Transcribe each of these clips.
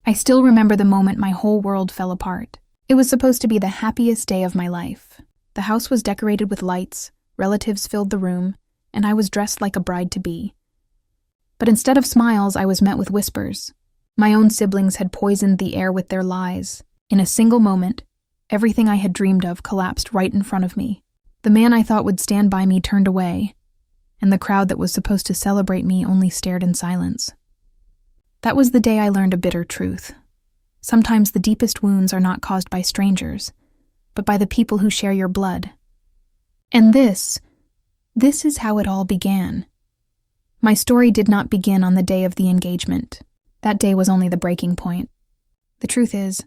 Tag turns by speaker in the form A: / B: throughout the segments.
A: I still remember the moment my whole world fell apart. It was supposed to be the happiest day of my life. The house was decorated with lights, relatives filled the room, and I was dressed like a bride-to-be. But instead of smiles, I was met with whispers. My own siblings had poisoned the air with their lies. In a single moment, everything I had dreamed of collapsed right in front of me. The man I thought would stand by me turned away, and the crowd that was supposed to celebrate me only stared in silence. That was the day I learned a bitter truth. Sometimes the deepest wounds are not caused by strangers, but by the people who share your blood. And this is how it all began. My story did not begin on the day of the engagement. That day was only the breaking point. The truth is,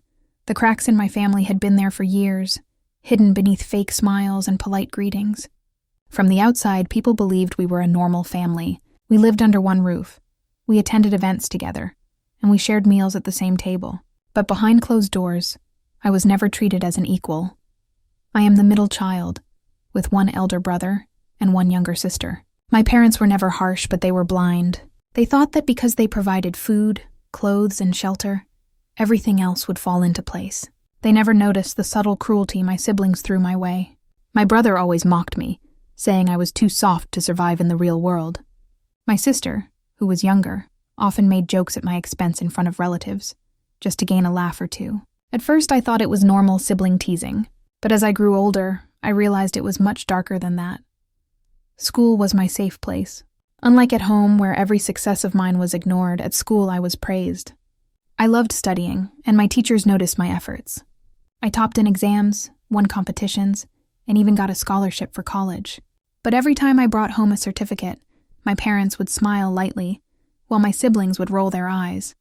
A: the cracks in my family had been there for years, hidden beneath fake smiles and polite greetings. From the outside, people believed we were a normal family. We lived under one roof. We attended events together, and we shared meals at the same table. But behind closed doors, I was never treated as an equal. I am the middle child, with one elder brother and one younger sister. My parents were never harsh, but they were blind. They thought that because they provided food, clothes, and shelter, everything else would fall into place. They never noticed the subtle cruelty my siblings threw my way. My brother always mocked me, saying I was too soft to survive in the real world. My sister, who was younger, often made jokes at my expense in front of relatives, just to gain a laugh or two. At first, I thought it was normal sibling teasing, but as I grew older, I realized it was much darker than that. School was my safe place. Unlike at home, where every success of mine was ignored, at school I was praised. I loved studying, and my teachers noticed my efforts. I topped in exams, won competitions, and even got a scholarship for college. But every time I brought home a certificate, my parents would smile lightly, while my siblings would roll their eyes.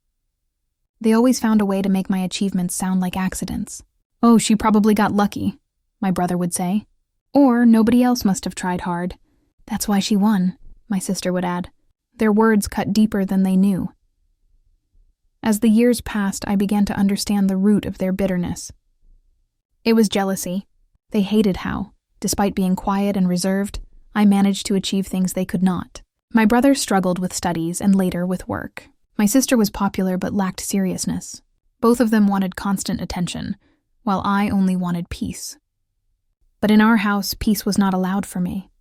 A: They always found a way to make my achievements sound like accidents. "Oh, she probably got lucky," my brother would say. Or, "Nobody else must have tried hard. That's why she won," my sister would add. Their words cut deeper than they knew. As the years passed, I began to understand the root of their bitterness. It was jealousy. They hated how, despite being quiet and reserved, I managed to achieve things they could not. My brother struggled with studies and later with work. My sister was popular but lacked seriousness. Both of them wanted constant attention, while I only wanted peace. But in our house, peace was not allowed for me.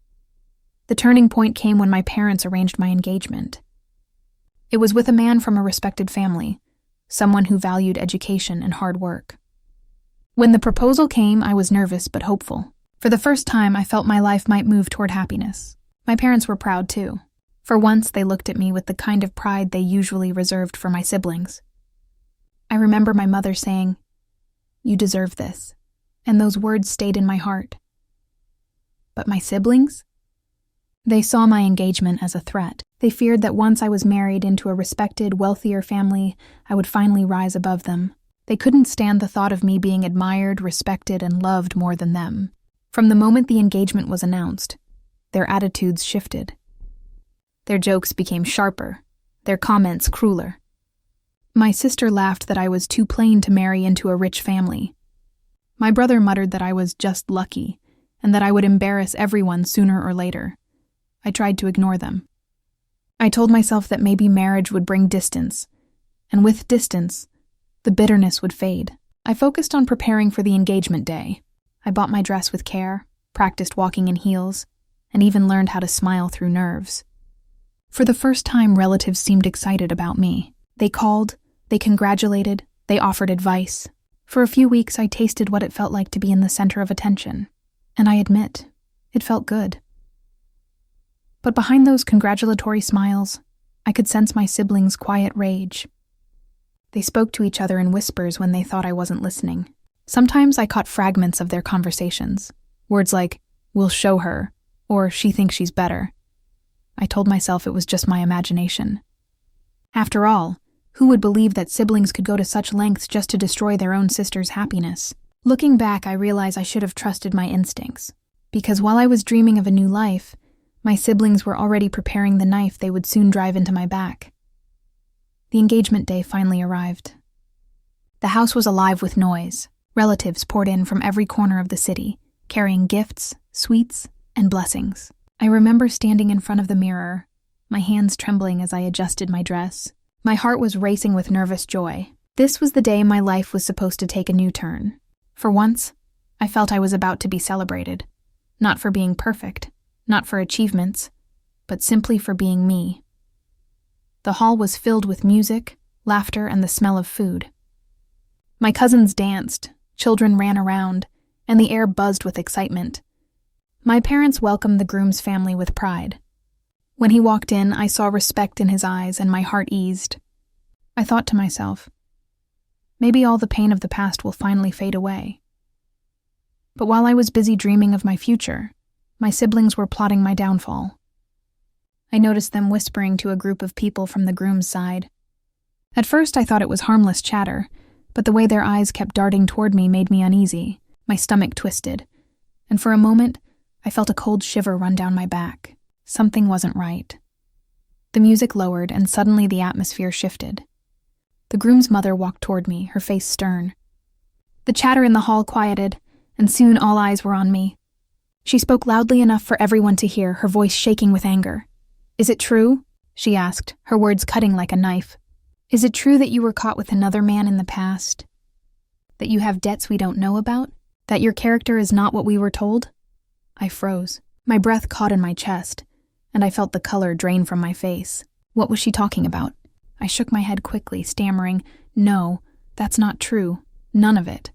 A: The turning point came when my parents arranged my engagement. It was with a man from a respected family, someone who valued education and hard work. When the proposal came, I was nervous but hopeful. For the first time, I felt my life might move toward happiness. My parents were proud too. For once, they looked at me with the kind of pride they usually reserved for my siblings. I remember my mother saying, "You deserve this," and those words stayed in my heart. But my siblings? They saw my engagement as a threat. They feared that once I was married into a respected, wealthier family, I would finally rise above them. They couldn't stand the thought of me being admired, respected, and loved more than them. From the moment the engagement was announced, their attitudes shifted. Their jokes became sharper, their comments crueler. My sister laughed that I was too plain to marry into a rich family. My brother muttered that I was just lucky, and that I would embarrass everyone sooner or later. I tried to ignore them. I told myself that maybe marriage would bring distance, and with distance, the bitterness would fade. I focused on preparing for the engagement day. I bought my dress with care, practiced walking in heels, and even learned how to smile through nerves. For the first time, relatives seemed excited about me. They called, they congratulated, they offered advice. For a few weeks, I tasted what it felt like to be in the center of attention, and I admit, it felt good. But behind those congratulatory smiles, I could sense my siblings' quiet rage. They spoke to each other in whispers when they thought I wasn't listening. Sometimes I caught fragments of their conversations, words like, "We'll show her," or "she thinks she's better." I told myself it was just my imagination. After all, who would believe that siblings could go to such lengths just to destroy their own sister's happiness? Looking back, I realize I should have trusted my instincts, because while I was dreaming of a new life, my siblings were already preparing the knife they would soon drive into my back. The engagement day finally arrived. The house was alive with noise. Relatives poured in from every corner of the city, carrying gifts, sweets, and blessings. I remember standing in front of the mirror, my hands trembling as I adjusted my dress. My heart was racing with nervous joy. This was the day my life was supposed to take a new turn. For once, I felt I was about to be celebrated. Not for being perfect, not for achievements, but simply for being me. The hall was filled with music, laughter, and the smell of food. My cousins danced, children ran around, and the air buzzed with excitement. My parents welcomed the groom's family with pride. When he walked in, I saw respect in his eyes and my heart eased. I thought to myself, maybe all the pain of the past will finally fade away. But while I was busy dreaming of my future, my siblings were plotting my downfall. I noticed them whispering to a group of people from the groom's side. At first I thought it was harmless chatter, but the way their eyes kept darting toward me made me uneasy. My stomach twisted, and for a moment, I felt a cold shiver run down my back. Something wasn't right. The music lowered, and suddenly the atmosphere shifted. The groom's mother walked toward me, her face stern. The chatter in the hall quieted, and soon all eyes were on me. She spoke loudly enough for everyone to hear, her voice shaking with anger. "Is it true?" she asked, her words cutting like a knife. "Is it true that you were caught with another man in the past? That you have debts we don't know about? That your character is not what we were told?" I froze. My breath caught in my chest, and I felt the color drain from my face. What was she talking about? I shook my head quickly, stammering, "No, that's not true. None of it."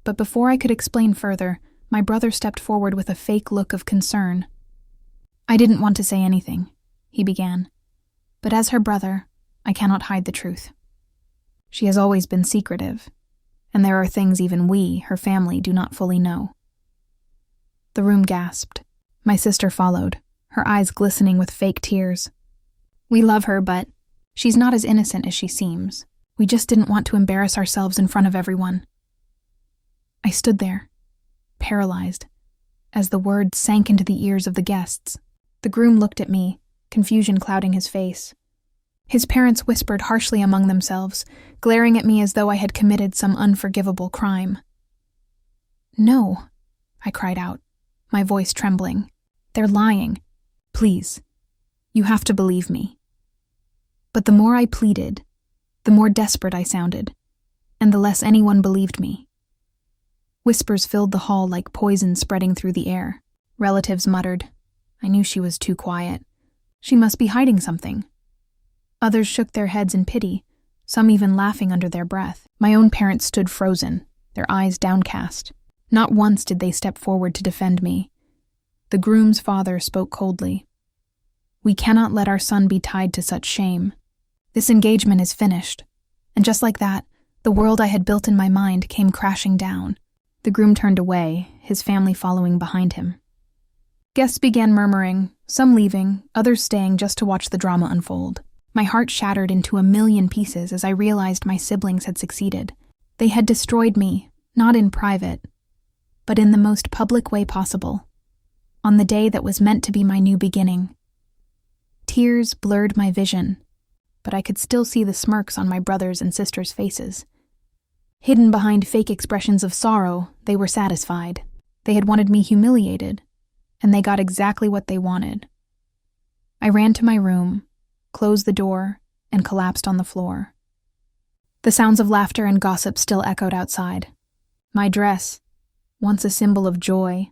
A: But before I could explain further, my brother stepped forward with a fake look of concern. "I didn't want to say anything," he began. "But as her brother, I cannot hide the truth. She has always been secretive, and there are things even we, her family, do not fully know." The room gasped. My sister followed, her eyes glistening with fake tears. "We love her, but she's not as innocent as she seems. We just didn't want to embarrass ourselves in front of everyone." I stood there, paralyzed, as the words sank into the ears of the guests. The groom looked at me, confusion clouding his face. His parents whispered harshly among themselves, glaring at me as though I had committed some unforgivable crime. "No," I cried out, my voice trembling. "They're lying. Please, you have to believe me." But the more I pleaded, the more desperate I sounded, and the less anyone believed me. Whispers filled the hall like poison spreading through the air. Relatives muttered, "I knew she was too quiet. She must be hiding something." Others shook their heads in pity, some even laughing under their breath. My own parents stood frozen, their eyes downcast. Not once did they step forward to defend me. The groom's father spoke coldly. "We cannot let our son be tied to such shame. This engagement is finished." And just like that, the world I had built in my mind came crashing down. The groom turned away, his family following behind him. Guests began murmuring, some leaving, others staying just to watch the drama unfold. My heart shattered into a million pieces as I realized my siblings had succeeded. They had destroyed me, not in private, but in the most public way possible, on the day that was meant to be my new beginning. Tears blurred my vision, but I could still see the smirks on my brothers' and sisters' faces. Hidden behind fake expressions of sorrow, they were satisfied. They had wanted me humiliated, and they got exactly what they wanted. I ran to my room, closed the door, and collapsed on the floor. The sounds of laughter and gossip still echoed outside. My dress, once a symbol of joy,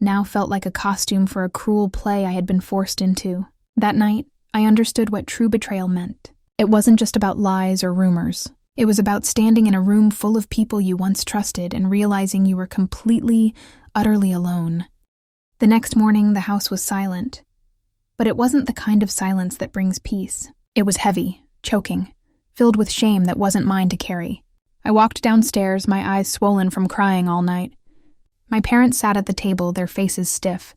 A: now felt like a costume for a cruel play I had been forced into. That night, I understood what true betrayal meant. It wasn't just about lies or rumors. It was about standing in a room full of people you once trusted and realizing you were completely, utterly alone. The next morning, the house was silent. But it wasn't the kind of silence that brings peace. It was heavy, choking, filled with shame that wasn't mine to carry. I walked downstairs, my eyes swollen from crying all night. My parents sat at the table, their faces stiff.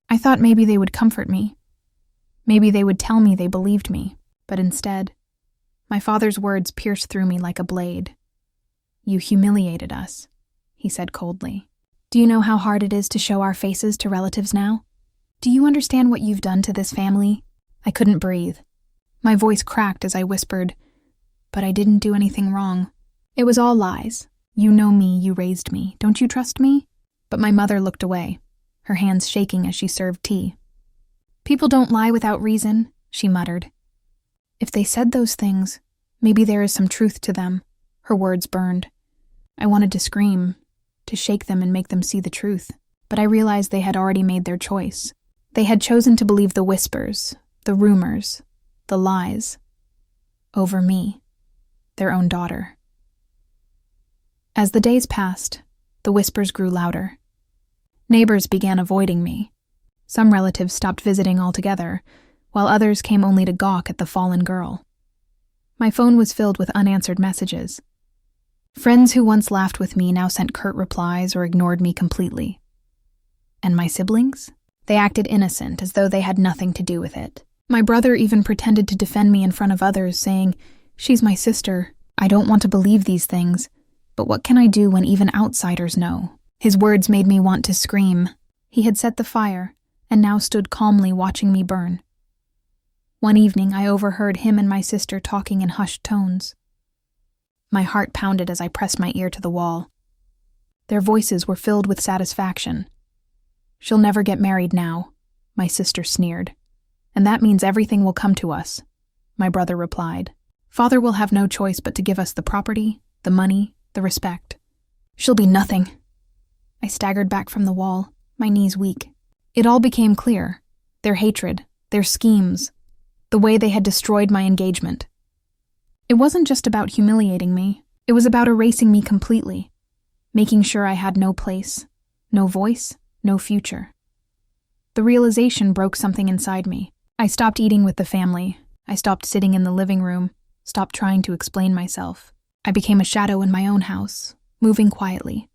A: I thought maybe they would comfort me. Maybe they would tell me they believed me. But instead, my father's words pierced through me like a blade. "You humiliated us," he said coldly. "Do you know how hard it is to show our faces to relatives now? Do you understand what you've done to this family?" I couldn't breathe. My voice cracked as I whispered, "But I didn't do anything wrong. It was all lies. You know me, you raised me. Don't you trust me?" But my mother looked away, her hands shaking as she served tea. "People don't lie without reason," she muttered. "If they said those things, Maybe there is some truth to them. Her words burned. I wanted to scream, to shake them and make them see the truth. But I realized they had already made their choice. They had chosen to believe the whispers, the rumors, the lies, over me, their own daughter. As the days passed, the whispers grew louder. Neighbors began avoiding me. Some relatives stopped visiting altogether, while others came only to gawk at the fallen girl. My phone was filled with unanswered messages. Friends who once laughed with me now sent curt replies or ignored me completely. And my siblings? They acted innocent, as though they had nothing to do with it. My brother even pretended to defend me in front of others, saying, "She's my sister. I don't want to believe these things, but what can I do when even outsiders know?" His words made me want to scream. He had set the fire, and now stood calmly watching me burn. One evening, I overheard him and my sister talking in hushed tones. My heart pounded as I pressed my ear to the wall. Their voices were filled with satisfaction. "She'll never get married now," my sister sneered. "And that means everything will come to us," my brother replied. "Father will have no choice but to give us the property, the money, the respect. She'll be nothing." I staggered back from the wall, my knees weak. It all became clear. Their hatred, their schemes, the way they had destroyed my engagement. It wasn't just about humiliating me. It was about erasing me completely, making sure I had no place, no voice, no future. The realization broke something inside me. I stopped eating with the family. I stopped sitting in the living room, stopped trying to explain myself. I became a shadow in my own house, moving quietly,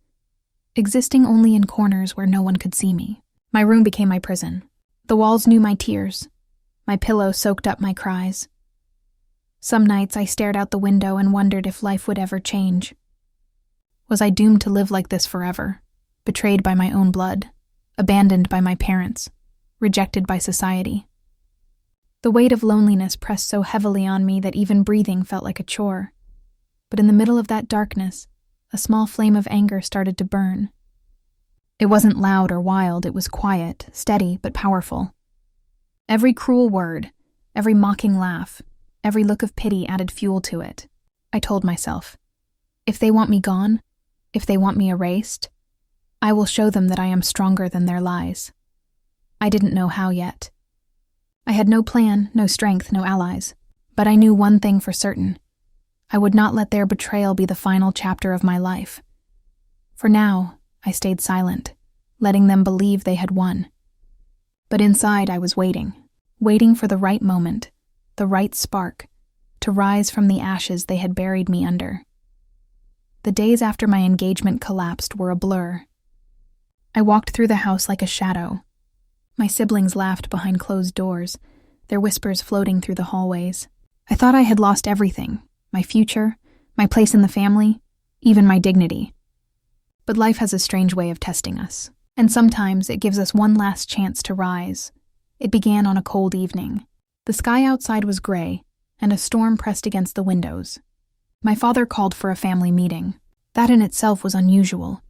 A: existing only in corners where no one could see me. My room became my prison. The walls knew my tears. My pillow soaked up my cries. Some nights I stared out the window and wondered if life would ever change. Was I doomed to live like this forever, betrayed by my own blood, abandoned by my parents, rejected by society? The weight of loneliness pressed so heavily on me that even breathing felt like a chore. But in the middle of that darkness, a small flame of anger started to burn. It wasn't loud or wild, it was quiet, steady, but powerful. Every cruel word, every mocking laugh, every look of pity added fuel to it. I told myself, if they want me gone, if they want me erased, I will show them that I am stronger than their lies. I didn't know how yet. I had no plan, no strength, no allies. But I knew one thing for certain. I would not let their betrayal be the final chapter of my life. For now, I stayed silent, letting them believe they had won. But inside I was waiting for the right moment, the right spark, to rise from the ashes they had buried me under. The days after my engagement collapsed were a blur. I walked through the house like a shadow. My siblings laughed behind closed doors, their whispers floating through the hallways. I thought I had lost everything, my future, my place in the family, even my dignity. But life has a strange way of testing us, and sometimes it gives us one last chance to rise. It began on a cold evening. The sky outside was gray, and a storm pressed against the windows. My father called for a family meeting. That in itself was unusual.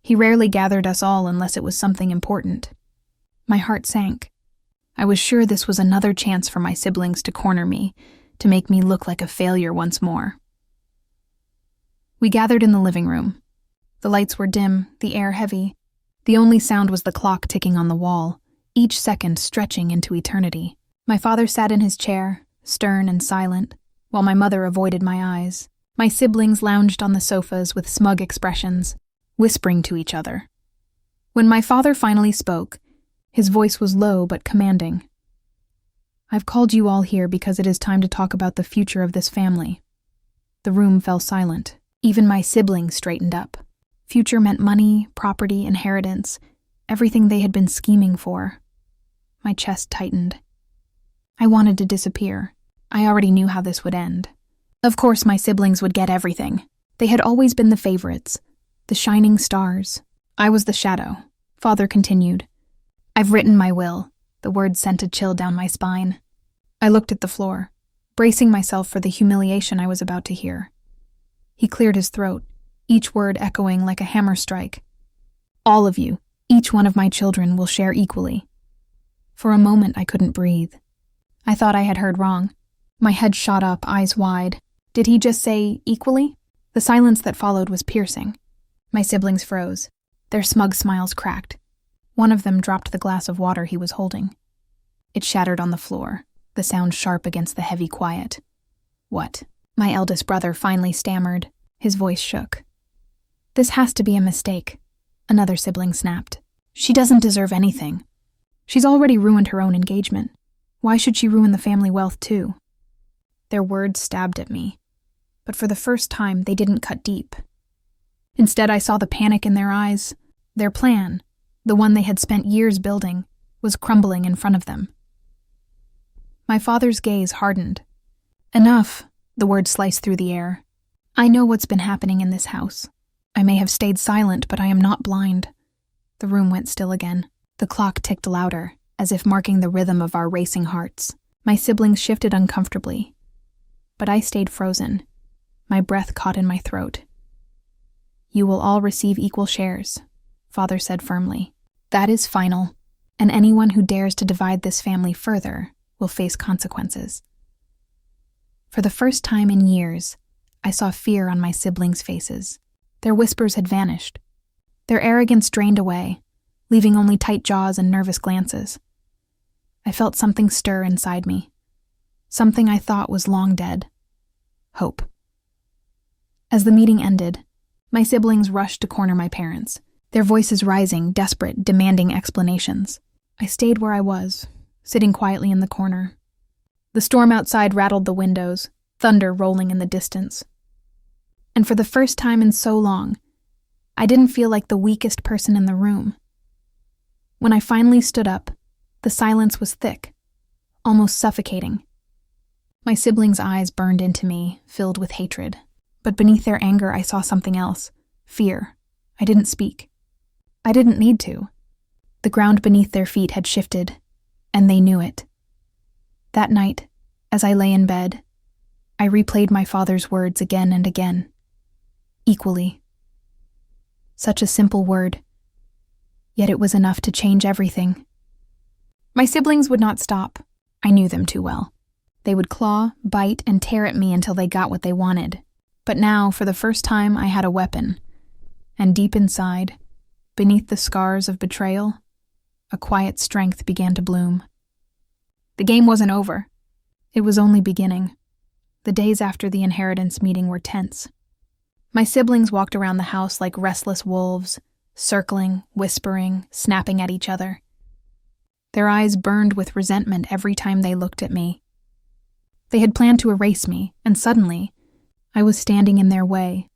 A: He rarely gathered us all unless it was something important. My heart sank. I was sure this was another chance for my siblings to corner me, to make me look like a failure once more. We gathered in the living room. The lights were dim, the air heavy. The only sound was the clock ticking on the wall, each second stretching into eternity. My father sat in his chair, stern and silent, while my mother avoided my eyes. My siblings lounged on the sofas with smug expressions, whispering to each other. When my father finally spoke, his voice was low but commanding. "I've called you all here because it is time to talk about the future of this family." The room fell silent. Even my siblings straightened up. Future meant money, property, inheritance, everything they had been scheming for. My chest tightened. I wanted to disappear. I already knew how this would end. Of course my siblings would get everything. They had always been the favorites, the shining stars. I was the shadow. Father continued. "I've written my will." The words sent a chill down my spine. I looked at the floor, bracing myself for the humiliation I was about to hear. He cleared his throat, each word echoing like a hammer strike. "All of you, each one of my children, will share equally." For a moment I couldn't breathe. I thought I had heard wrong. My head shot up, eyes wide. Did he just say equally? The silence that followed was piercing. My siblings froze. Their smug smiles cracked. One of them dropped the glass of water he was holding. It shattered on the floor, the sound sharp against the heavy quiet. What? My eldest brother finally stammered. His voice shook. This has to be a mistake. Another sibling snapped. She doesn't deserve anything. She's already ruined her own engagement. Why should she ruin the family wealth too? Their words stabbed at me, but for the first time they didn't cut deep. Instead, I saw the panic in their eyes. Their plan, the one they had spent years building, was crumbling in front of them. My father's gaze hardened. Enough, the word sliced through the air. I know what's been happening in this house. I may have stayed silent, but I am not blind. The room went still again. The clock ticked louder, as if marking the rhythm of our racing hearts. My siblings shifted uncomfortably, but I stayed frozen, my breath caught in my throat. You will all receive equal shares, Father said firmly. That is final, and anyone who dares to divide this family further will face consequences. For the first time in years, I saw fear on my siblings' faces. Their whispers had vanished. Their arrogance drained away, leaving only tight jaws and nervous glances. I felt something stir inside me, something I thought was long dead. Hope. As the meeting ended, my siblings rushed to corner my parents, their voices rising, desperate, demanding explanations. I stayed where I was, sitting quietly in the corner. The storm outside rattled the windows, thunder rolling in the distance. And for the first time in so long, I didn't feel like the weakest person in the room. When I finally stood up, the silence was thick, almost suffocating. My siblings' eyes burned into me, filled with hatred. But beneath their anger, I saw something else. Fear. I didn't speak. I didn't need to. The ground beneath their feet had shifted, and they knew it. That night, as I lay in bed, I replayed my father's words again and again. Equally. Such a simple word, yet it was enough to change everything. My siblings would not stop. I knew them too well. They would claw, bite, and tear at me until they got what they wanted. But now, for the first time, I had a weapon. And deep inside, beneath the scars of betrayal, a quiet strength began to bloom. The game wasn't over. It was only beginning. The days after the inheritance meeting were tense. My siblings walked around the house like restless wolves, circling, whispering, snapping at each other. Their eyes burned with resentment every time they looked at me. They had planned to erase me, and suddenly, I was standing in their way.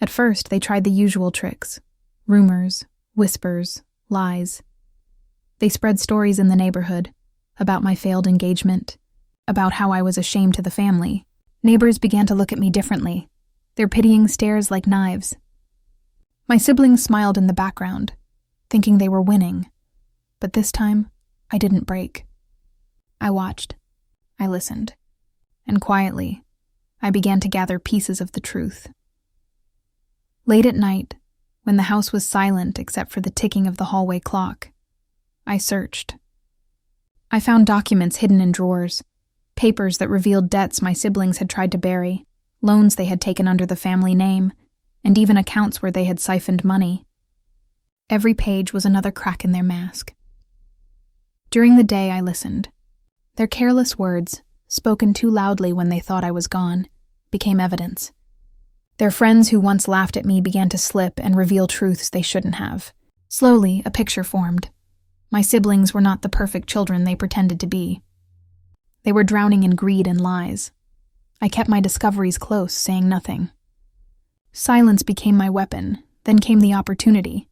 A: At first, they tried the usual tricks. Rumors, whispers, lies. They spread stories in the neighborhood about my failed engagement, about how I was a shame to the family. Neighbors began to look at me differently, their pitying stares like knives. My siblings smiled in the background, thinking they were winning. But this time, I didn't break. I watched. I listened. And quietly, I began to gather pieces of the truth. Late at night, when the house was silent except for the ticking of the hallway clock, I searched. I found documents hidden in drawers, papers that revealed debts my siblings had tried to bury, loans they had taken under the family name, and even accounts where they had siphoned money. Every page was another crack in their mask. During the day, I listened. Their careless words, spoken too loudly when they thought I was gone, became evidence. Their friends who once laughed at me began to slip and reveal truths they shouldn't have. Slowly, a picture formed. My siblings were not the perfect children they pretended to be. They were drowning in greed and lies. I kept my discoveries close, saying nothing. Silence became my weapon, then came the opportunity.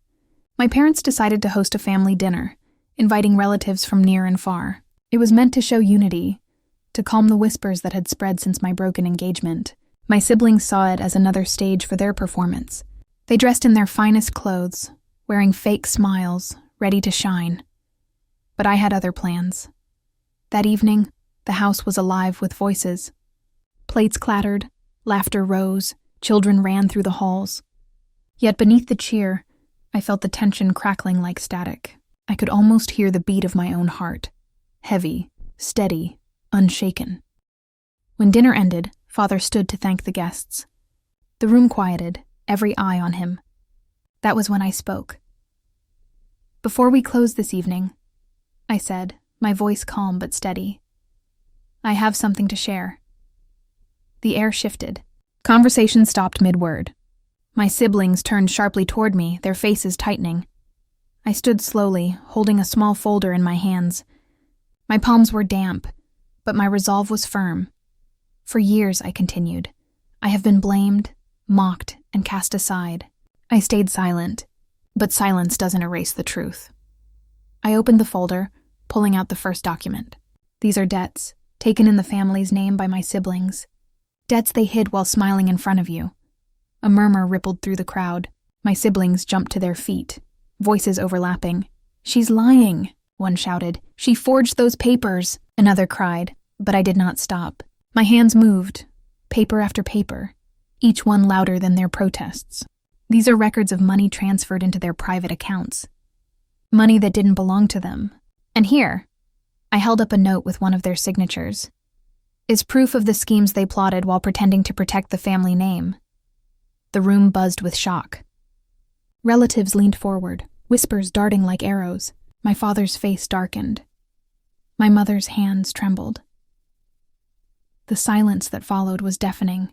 A: My parents decided to host a family dinner, inviting relatives from near and far. It was meant to show unity, to calm the whispers that had spread since my broken engagement. My siblings saw it as another stage for their performance. They dressed in their finest clothes, wearing fake smiles, ready to shine. But I had other plans. That evening, the house was alive with voices. Plates clattered, laughter rose, children ran through the halls. Yet beneath the cheer, I felt the tension crackling like static. I could almost hear the beat of my own heart, heavy, steady, unshaken. When dinner ended, Father stood to thank the guests. The room quieted, every eye on him. That was when I spoke. "Before we close this evening," I said, my voice calm but steady, "I have something to share." The air shifted. Conversation stopped mid-word. My siblings turned sharply toward me, their faces tightening. I stood slowly, holding a small folder in my hands. My palms were damp, but my resolve was firm. "For years," I continued, "I have been blamed, mocked, and cast aside. I stayed silent, but silence doesn't erase the truth." I opened the folder, pulling out the first document. "These are debts, taken in the family's name by my siblings. Debts they hid while smiling in front of you." A murmur rippled through the crowd. My siblings jumped to their feet, voices overlapping. "She's lying," one shouted. "She forged those papers," another cried, but I did not stop. My hands moved, paper after paper, each one louder than their protests. "These are records of money transferred into their private accounts. Money that didn't belong to them. And here," I held up a note with one of their signatures, "is proof of the schemes they plotted while pretending to protect the family name." The room buzzed with shock. Relatives leaned forward, whispers darting like arrows. My father's face darkened. My mother's hands trembled. The silence that followed was deafening,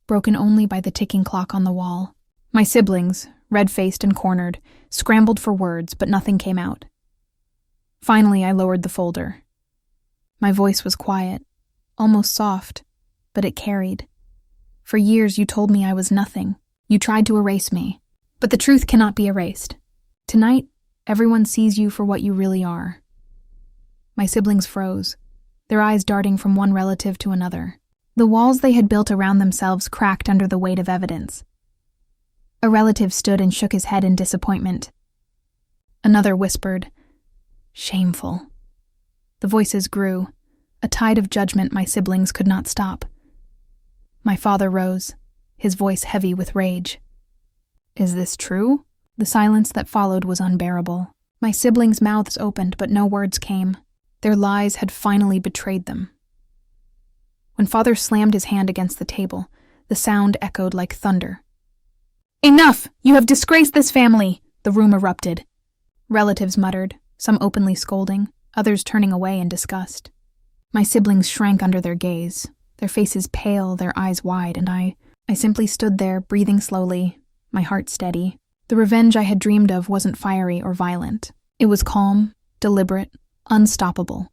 A: broken only by the ticking clock on the wall. My siblings, red-faced and cornered, scrambled for words, but nothing came out. Finally, I lowered the folder. My voice was quiet, almost soft, but it carried. "For years you told me I was nothing. You tried to erase me. But the truth cannot be erased. Tonight, everyone sees you for what you really are." My siblings froze, their eyes darting from one relative to another. The walls they had built around themselves cracked under the weight of evidence. A relative stood and shook his head in disappointment. Another whispered, "Shameful." The voices grew, a tide of judgment my siblings could not stop. My father rose, his voice heavy with rage. "Is this true?" The silence that followed was unbearable. My siblings' mouths opened, but no words came. Their lies had finally betrayed them. When father slammed his hand against the table, the sound echoed like thunder. "Enough! You have disgraced this family!" the room erupted. Relatives muttered, some openly scolding, others turning away in disgust. My siblings shrank under their gaze, their faces pale, their eyes wide, and I simply stood there, breathing slowly, my heart steady. The revenge I had dreamed of wasn't fiery or violent. It was calm, deliberate, unstoppable.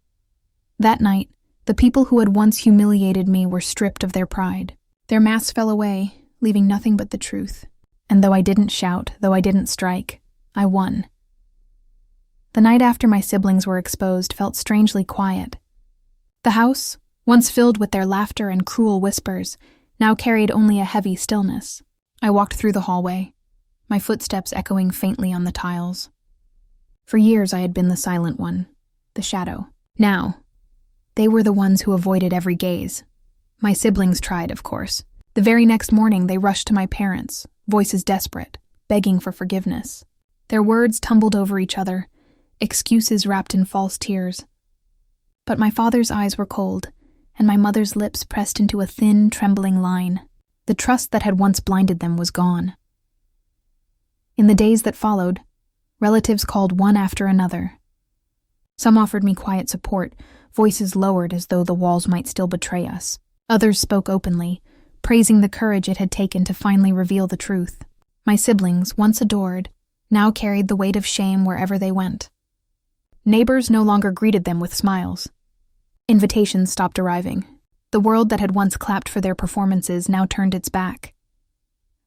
A: That night, the people who had once humiliated me were stripped of their pride. Their masks fell away, leaving nothing but the truth. And though I didn't shout, though I didn't strike, I won. The night after my siblings were exposed felt strangely quiet. The house, once filled with their laughter and cruel whispers, now carried only a heavy stillness. I walked through the hallway, my footsteps echoing faintly on the tiles. For years I had been the silent one, the shadow. Now, they were the ones who avoided every gaze. My siblings tried, of course. The very next morning they rushed to my parents, voices desperate, begging for forgiveness. Their words tumbled over each other, excuses wrapped in false tears. But my father's eyes were cold, and my mother's lips pressed into a thin, trembling line. The trust that had once blinded them was gone. In the days that followed, relatives called one after another. Some offered me quiet support, voices lowered as though the walls might still betray us. Others spoke openly, praising the courage it had taken to finally reveal the truth. My siblings, once adored, now carried the weight of shame wherever they went. Neighbors no longer greeted them with smiles. Invitations stopped arriving. The world that had once clapped for their performances now turned its back.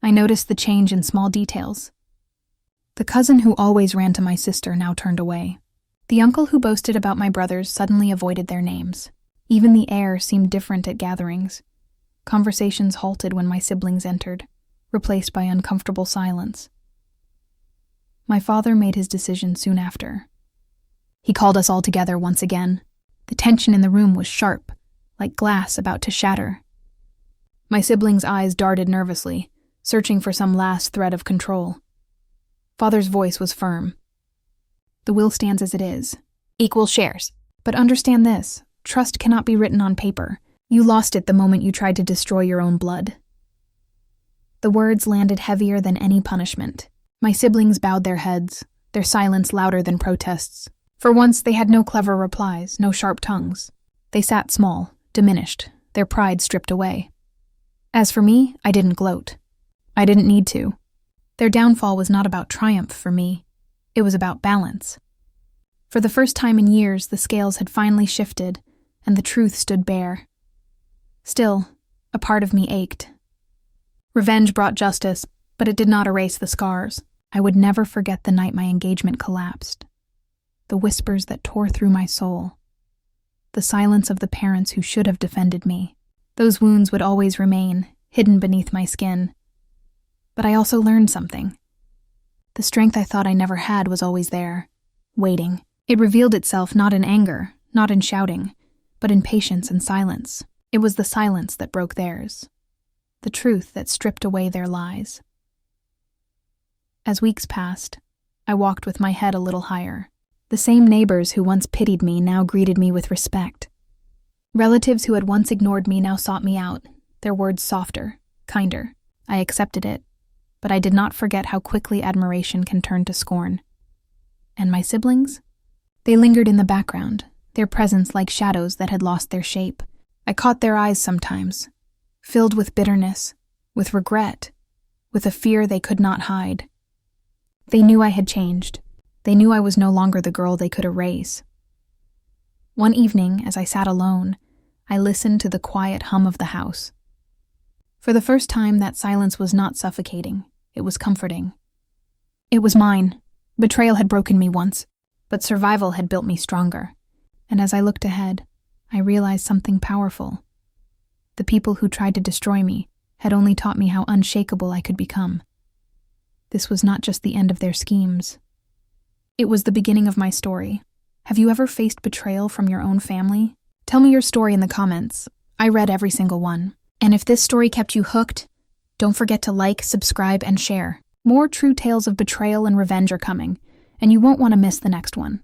A: I noticed the change in small details. The cousin who always ran to my sister now turned away. The uncle who boasted about my brothers suddenly avoided their names. Even the air seemed different at gatherings. Conversations halted when my siblings entered, replaced by uncomfortable silence. My father made his decision soon after. He called us all together once again. The tension in the room was sharp, like glass about to shatter. My siblings' eyes darted nervously, searching for some last thread of control. Father's voice was firm. "The will stands as it is. Equal shares. But understand this, trust cannot be written on paper. You lost it the moment you tried to destroy your own blood." The words landed heavier than any punishment. My siblings bowed their heads, their silence louder than protests. For once, they had no clever replies, no sharp tongues. They sat small, diminished, their pride stripped away. As for me, I didn't gloat. I didn't need to. Their downfall was not about triumph for me. It was about balance. For the first time in years, the scales had finally shifted, and the truth stood bare. Still, a part of me ached. Revenge brought justice, but it did not erase the scars. I would never forget the night my engagement collapsed. The whispers that tore through my soul. The silence of the parents who should have defended me. Those wounds would always remain, hidden beneath my skin. But I also learned something. The strength I thought I never had was always there, waiting. It revealed itself not in anger, not in shouting, but in patience and silence. It was the silence that broke theirs. The truth that stripped away their lies. As weeks passed, I walked with my head a little higher. The same neighbors who once pitied me now greeted me with respect. Relatives who had once ignored me now sought me out, their words softer, kinder. I accepted it, but I did not forget how quickly admiration can turn to scorn. And my siblings? They lingered in the background, their presence like shadows that had lost their shape. I caught their eyes sometimes, filled with bitterness, with regret, with a fear they could not hide. They knew I had changed. They knew I was no longer the girl they could erase. One evening, as I sat alone, I listened to the quiet hum of the house. For the first time, that silence was not suffocating. It was comforting. It was mine. Betrayal had broken me once, but survival had built me stronger. And as I looked ahead, I realized something powerful. The people who tried to destroy me had only taught me how unshakable I could become. This was not just the end of their schemes. It was the beginning of my story. Have you ever faced betrayal from your own family? Tell me your story in the comments. I read every single one. And if this story kept you hooked, don't forget to like, subscribe, and share. More true tales of betrayal and revenge are coming, and you won't want to miss the next one.